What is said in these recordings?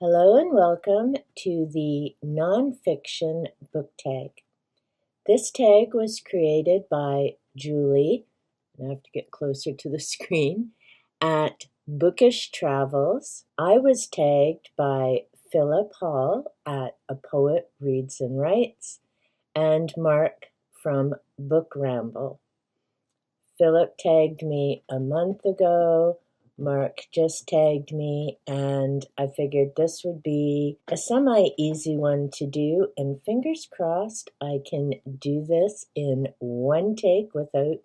Hello and welcome to the nonfiction book tag. This tag was created by Julie, and I have to get closer to the screen, at Bookish Travels. I was tagged by Philip Hall at A Poet Reads and Writes, and Mark from Book Ramble. Philip tagged me a month ago. Mark just tagged me, and I figured this would be a semi-easy one to do, and fingers crossed I can do this in one take without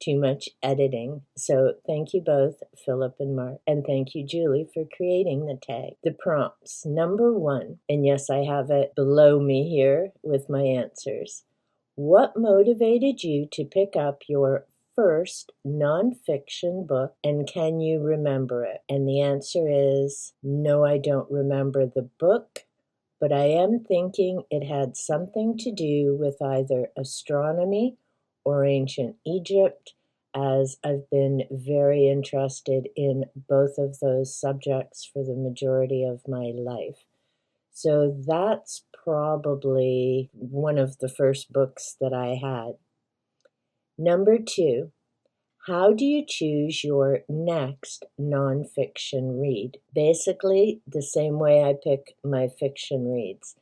too much editing. So thank you both, Philip and Mark, and thank you, Julie, for creating the tag. The prompts. Number 1, and yes, I have it below me here with my answers. What motivated you to pick up your first nonfiction book, and can you remember it? And the answer is no, I don't remember the book, but I am thinking it had something to do with either astronomy or ancient Egypt, as I've been very interested in both of those subjects for the majority of my life. So that's probably one of the first books that I had. Number 2, how do you choose your next nonfiction read? Basically, the same way I pick my fiction reads.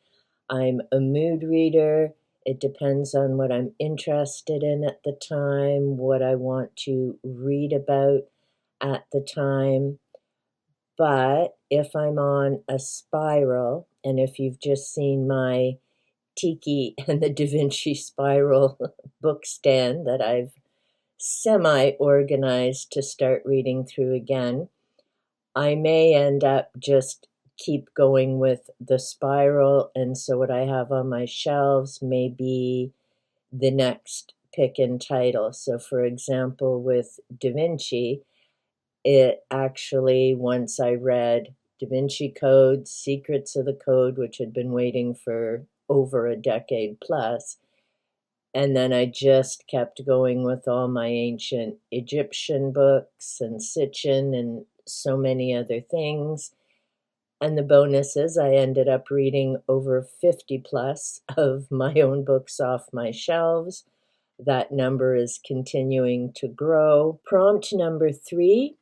I'm a mood reader. It depends on what I'm interested in at the time, what I want to read about at the time. But if I'm on a spiral, and if you've just seen my Tiki and the Da Vinci Spiral book stand that I've semi-organized to start reading through again, I may end up just keep going with the spiral, and so what I have on my shelves may be the next pick and title. So for example, with Da Vinci, it actually, once I read Da Vinci Code, Secrets of the Code, which had been waiting for over a decade plus, and then I just kept going with all my ancient Egyptian books and Sitchin and so many other things. And the bonus is I ended up reading over 50 plus of my own books off my shelves. That number is continuing to grow. Prompt number 3,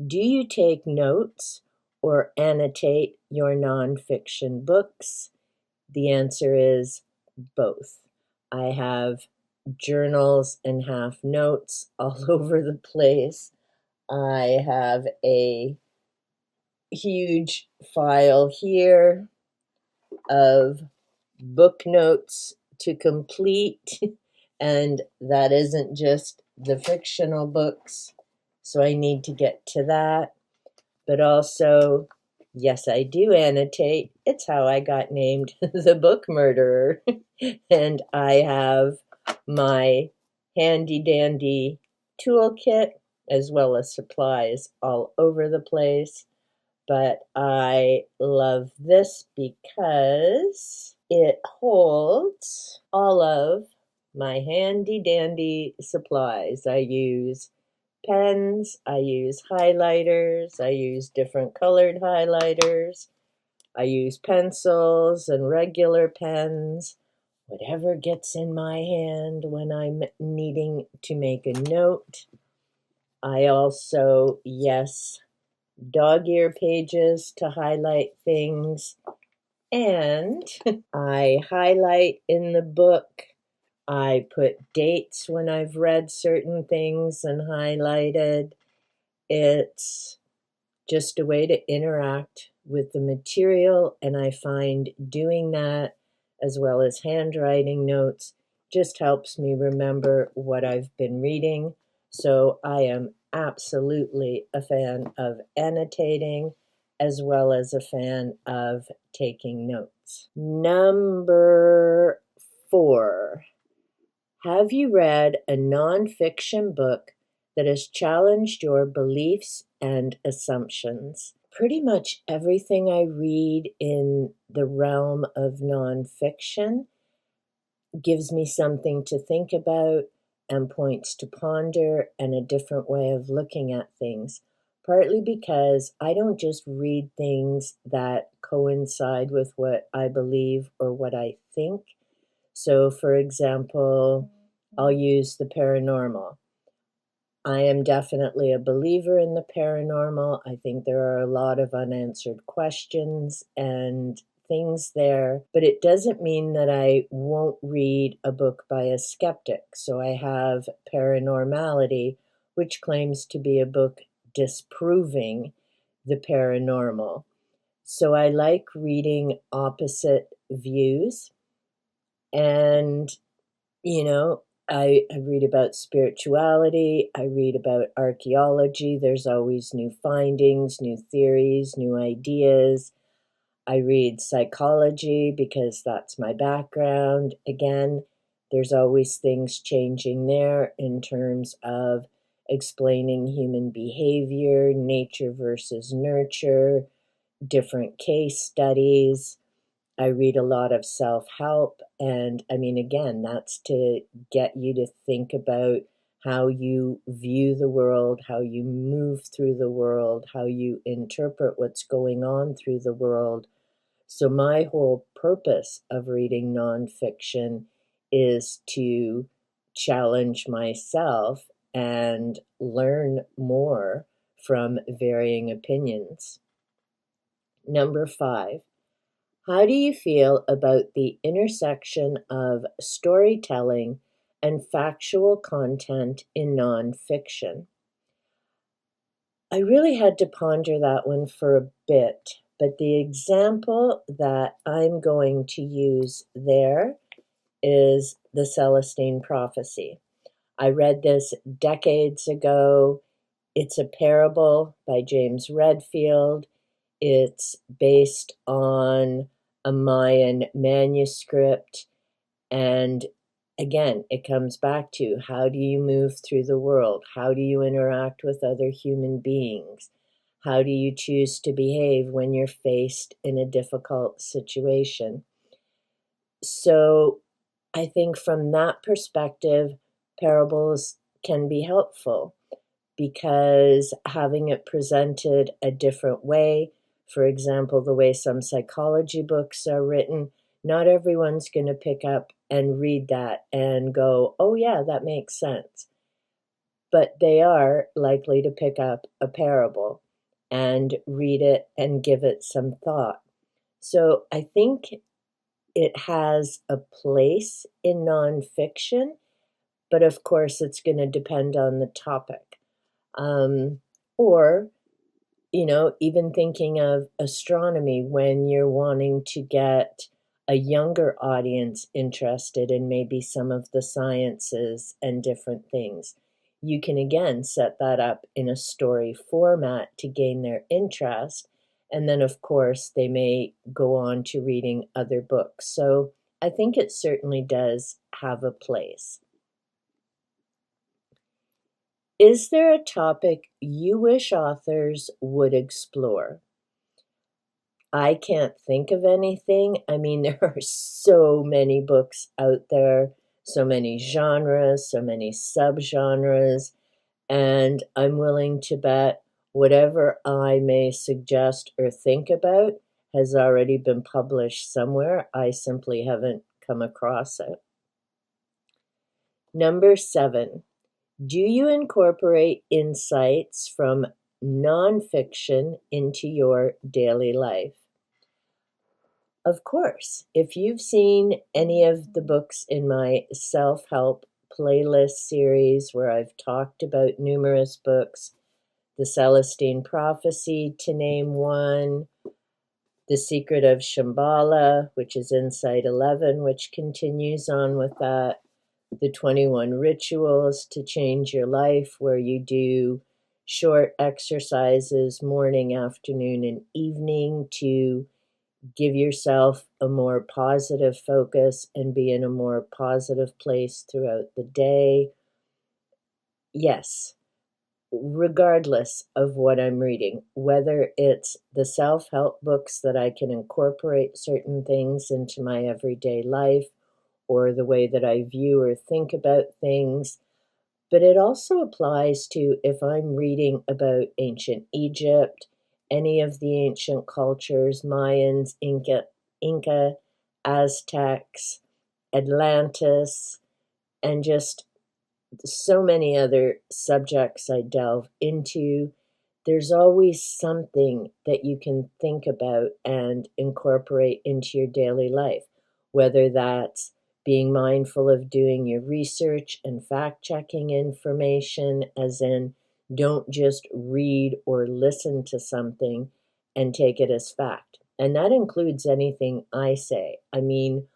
do you take notes or annotate your nonfiction books? The answer is both. I have journals and half notes all over the place. I have a huge file here of book notes to complete, and that isn't just the fictional books, so I need to get to that. But also, yes, I do annotate. It's how I got named the book murderer. And I have my handy dandy toolkit as well as supplies all over the place. But I love this because it holds all of my handy dandy supplies. I use pens, I use highlighters, I use different colored highlighters, I use pencils and regular pens, whatever gets in my hand when I'm needing to make a note. I also, yes, dog-ear pages to highlight things, and I highlight in the book. I put dates when I've read certain things and highlighted. It's just a way to interact with the material, and I find doing that as well as handwriting notes just helps me remember what I've been reading. So I am absolutely a fan of annotating as well as a fan of taking notes. Number 4. Have you read a nonfiction book that has challenged your beliefs and assumptions? Pretty much everything I read in the realm of nonfiction gives me something to think about and points to ponder and a different way of looking at things. partly because I don't just read things that coincide with what I believe or what I think. So, for example, I'll use the paranormal. I am definitely a believer in the paranormal. I think there are a lot of unanswered questions and things there, but it doesn't mean that I won't read a book by a skeptic. So I have Paranormality, which claims to be a book disproving the paranormal. So I like reading opposite views. And I read about spirituality, I read about archaeology. There's always new findings, new theories, new ideas. I read psychology because that's my background. Again, there's always things changing there in terms of explaining human behavior, nature versus nurture, different case studies. I read a lot of self-help, and I mean, again, that's to get you to think about how you view the world, how you move through the world, how you interpret what's going on through the world. So my whole purpose of reading nonfiction is to challenge myself and learn more from varying opinions. Number 5. How do you feel about the intersection of storytelling and factual content in nonfiction? I really had to ponder that one for a bit, but the example that I'm going to use there is the Celestine prophecy. I read this decades ago. It's a parable by James Redfield. It's based on a Mayan manuscript. And again, it comes back to how do you move through the world? How do you interact with other human beings? How do you choose to behave when you're faced in a difficult situation? So I think from that perspective, parables can be helpful because having it presented a different way, for example, the way some psychology books are written, not everyone's going to pick up and read that and go, oh, yeah, that makes sense. But they are likely to pick up a parable and read it and give it some thought. So I think it has a place in nonfiction, but of course, it's going to depend on the topic. Or, even thinking of astronomy when you're wanting to get a younger audience interested in maybe some of the sciences and different things. You can again set that up in a story format to gain their interest. And then, of course, they may go on to reading other books. So I think it certainly does have a place. Is there a topic you wish authors would explore? I can't think of anything. I mean, there are so many books out there, so many genres, so many subgenres, and I'm willing to bet whatever I may suggest or think about has already been published somewhere. I simply haven't come across it. Number 7. Do you incorporate insights from nonfiction into your daily life? Of course, if you've seen any of the books in my self-help playlist series where I've talked about numerous books, the Celestine Prophecy, to name one, The Secret of Shambhala, which is Insight 11, which continues on with that, the 21 Rituals to Change Your Life, where you do short exercises morning, afternoon, and evening to give yourself a more positive focus and be in a more positive place throughout the day. Yes, regardless of what I'm reading, whether it's the self-help books that I can incorporate certain things into my everyday life, or the way that I view or think about things, But it also applies to if I'm reading about ancient Egypt, any of the ancient cultures, Mayans, Inca, Aztecs, Atlantis, and just so many other subjects I delve into. There's always something that you can think about and incorporate into your daily life, whether that's being mindful of doing your research and fact checking information, as in, don't just read or listen to something and take it as fact. And that includes anything I say. I mean,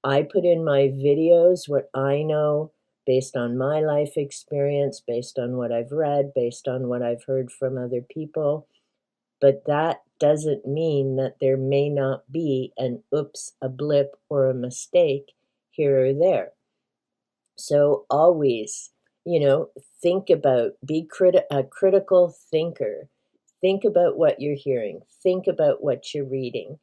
I put in my videos what I know based on my life experience, based on what I've read, based on what I've heard from other people. But that doesn't mean that there may not be an oops, a blip, or a mistake here or there. So always, think about, a critical thinker. Think about what you're hearing. Think about what you're reading.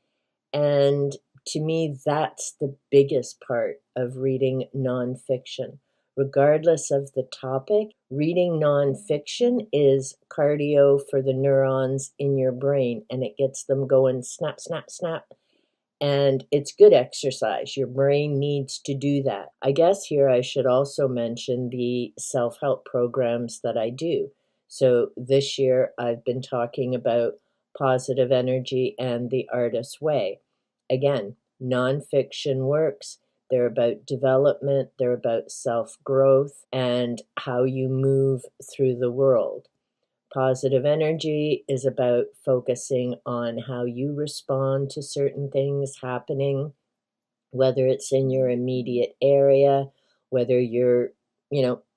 And to me, that's the biggest part of reading nonfiction. Regardless of the topic, reading nonfiction is cardio for the neurons in your brain, and it gets them going snap, snap, snap. And it's good exercise. Your brain needs to do that. I guess here I should also mention the self help programs that I do. So this year I've been talking about positive energy and the artist's way. Again, nonfiction works. They're about development, they're about self growth, and how you move through the world. Positive energy is about focusing on how you respond to certain things happening, whether it's in your immediate area, whether you're,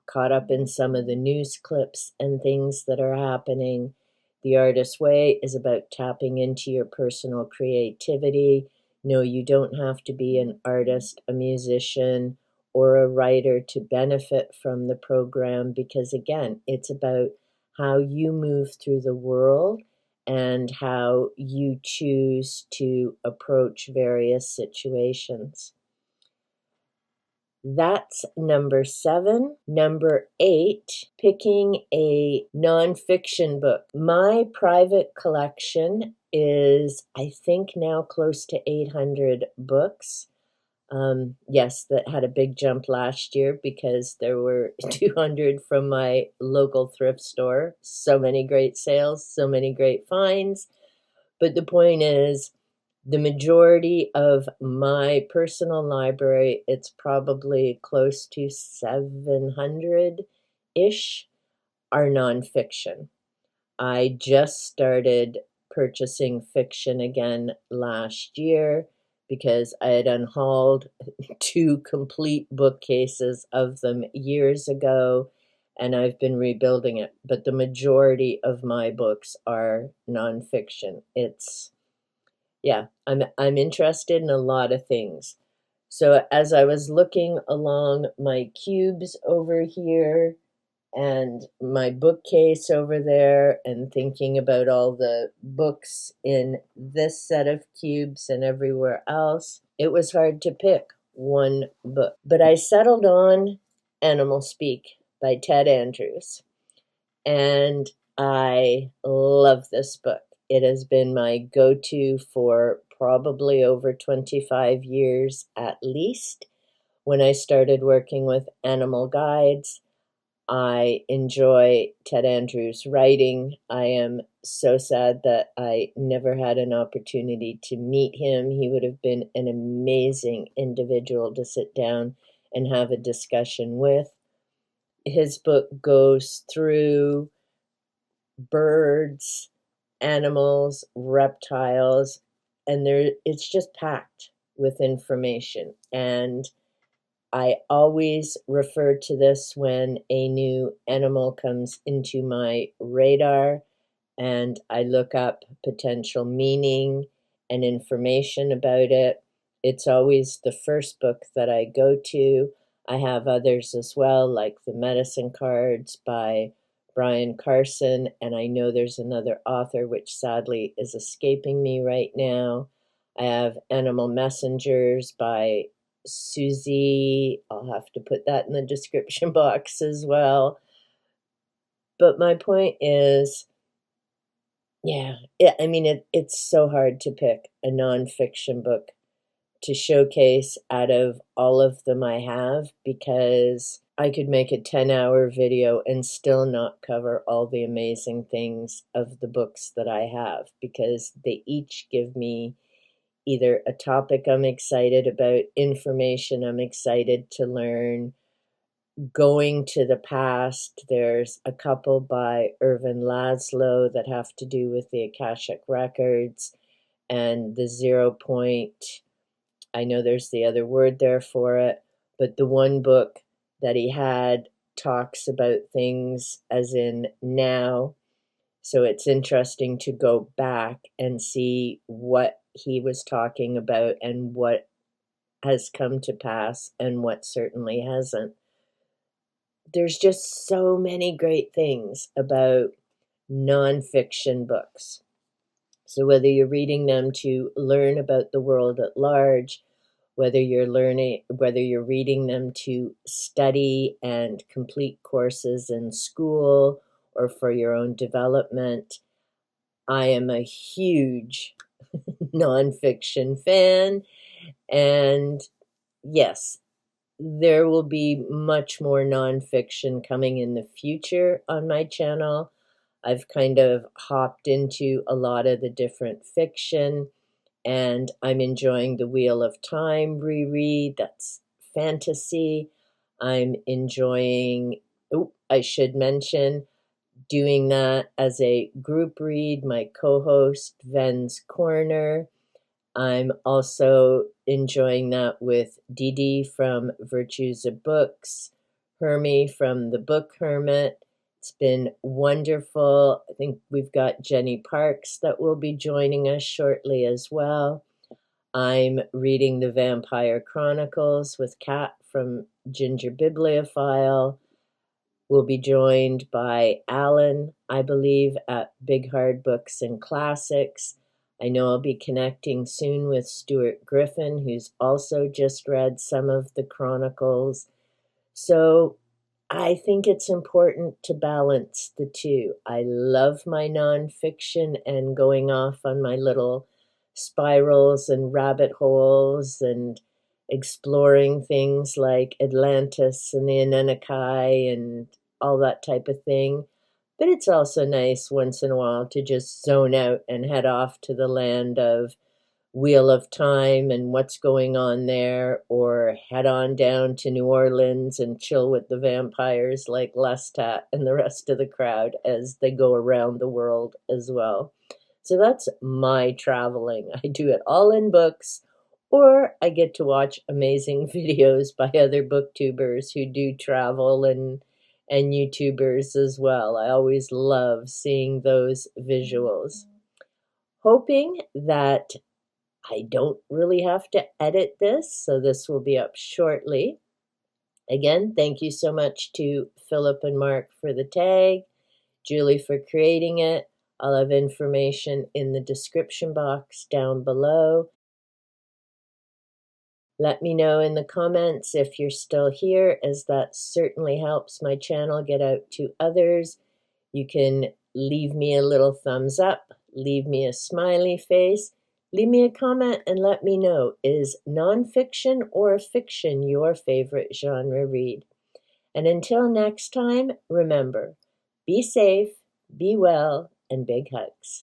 caught up in some of the news clips and things that are happening. The artist's way is about tapping into your personal creativity. No, you don't have to be an artist, a musician, or a writer to benefit from the program because, again, it's about how you move through the world and how you choose to approach various situations. That's number 7. Number 8, picking a nonfiction book. My private collection is, I think, now close to 800 books. Yes, that had a big jump last year because there were 200 from my local thrift store. So many great sales, so many great finds. But the point is, the majority of my personal library, it's probably close to 700-ish, are nonfiction. I just started purchasing fiction again last year because I had unhauled 2 complete bookcases of them years ago, and I've been rebuilding it. But the majority of my books are nonfiction. I'm interested in a lot of things. So as I was looking along my cubes over here and my bookcase over there and thinking about all the books in this set of cubes and everywhere else, it was hard to pick one book. But I settled on Animal Speak by Ted Andrews. And I love this book. It has been my go-to for probably over 25 years at least. When I started working with animal guides, I enjoy Ted Andrews' writing. I am so sad that I never had an opportunity to meet him. He would have been an amazing individual to sit down and have a discussion with. His book goes through birds, animals, reptiles, and it's just packed with information. And I always refer to this when a new animal comes into my radar and I look up potential meaning and information about it. It's always the first book that I go to. I have others as well, like The Medicine Cards by Brian Carson, and I know there's another author which sadly is escaping me right now. I have Animal Messengers by Susie. I'll have to put that in the description box as well. But my point is, yeah, I mean, it's so hard to pick a nonfiction book to showcase out of all of them I have, because I could make a 10-hour video and still not cover all the amazing things of the books that I have, because they each give me either a topic I'm excited about, information I'm excited to learn, going to the past. There's a couple by Irvin Laszlo that have to do with the Akashic Records and the 0 point. I know there's the other word there for it, but the one book that he had talks about things as in now. So it's interesting to go back and see what he was talking about and what has come to pass and what certainly hasn't. There's just so many great things about nonfiction books. So whether you're reading them to learn about the world at large, whether you're reading them to study and complete courses in school or for your own development, I am a huge nonfiction fan. And yes, there will be much more nonfiction coming in the future on my channel. I've kind of hopped into a lot of the different fiction, and I'm enjoying the Wheel of Time reread. That's fantasy. I'm enjoying, I should mention, doing that as a group read, my co-host, Ven's Corner. I'm also enjoying that with Dee from Virtues of Books, Hermie from The Book Hermit. It's been wonderful. I think we've got Jenny Parks that will be joining us shortly as well. I'm reading The Vampire Chronicles with Kat from Ginger Bibliophile. We'll be joined by Alan, I believe, at Big Hard Books and Classics. I know I'll be connecting soon with Stuart Griffin, who's also just read some of the Chronicles. So I think it's important to balance the two. I love my nonfiction and going off on my little spirals and rabbit holes and exploring things like Atlantis and the Anunnaki and all that type of thing. But it's also nice once in a while to just zone out and head off to the land of Wheel of Time and what's going on there, or head on down to New Orleans and chill with the vampires like Lestat and the rest of the crowd as they go around the world as well. So that's my traveling. I do it all in books, or I get to watch amazing videos by other booktubers who do travel and YouTubers as well. I always love seeing those visuals. Hoping that I don't really have to edit this, so this will be up shortly. Again, thank you so much to Phillip and Mark for the tag, Julie for creating it. I'll have information in the description box down below. Let me know in the comments if you're still here, as that certainly helps my channel get out to others. You can leave me a little thumbs up, leave me a smiley face, leave me a comment and let me know, is nonfiction or fiction your favorite genre read? And until next time, remember, be safe, be well, and big hugs.